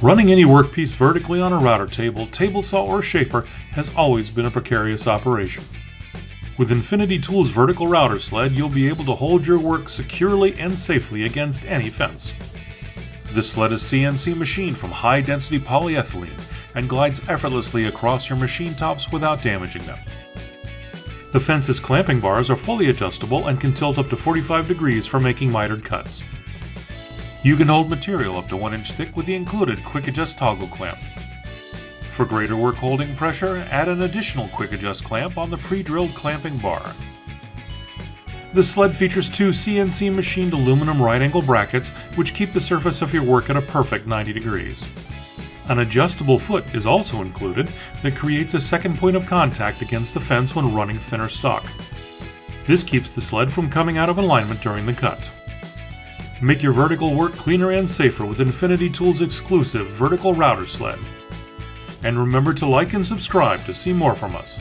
Running any workpiece vertically on a router table, table saw, or shaper has always been a precarious operation. With Infinity Tools' Vertical Router Sled, you'll be able to hold your work securely and safely against any fence. This sled is CNC machined from high-density polyethylene and glides effortlessly across your machine tops without damaging them. The fence's clamping bars are fully adjustable and can tilt up to 45 degrees for making mitered cuts. You can hold material up to 1 inch thick with the included Quick Adjust toggle clamp. For greater work holding pressure, add an additional Quick Adjust clamp on the pre-drilled clamping bar. The sled features 2 CNC machined aluminum right-angle brackets which keep the surface of your work at a perfect 90 degrees. An adjustable foot is also included that creates a second point of contact against the fence when running thinner stock. This keeps the sled from coming out of alignment during the cut. Make your vertical work cleaner and safer with Infinity Tools' exclusive Vertical Router Sled. And remember to like and subscribe to see more from us.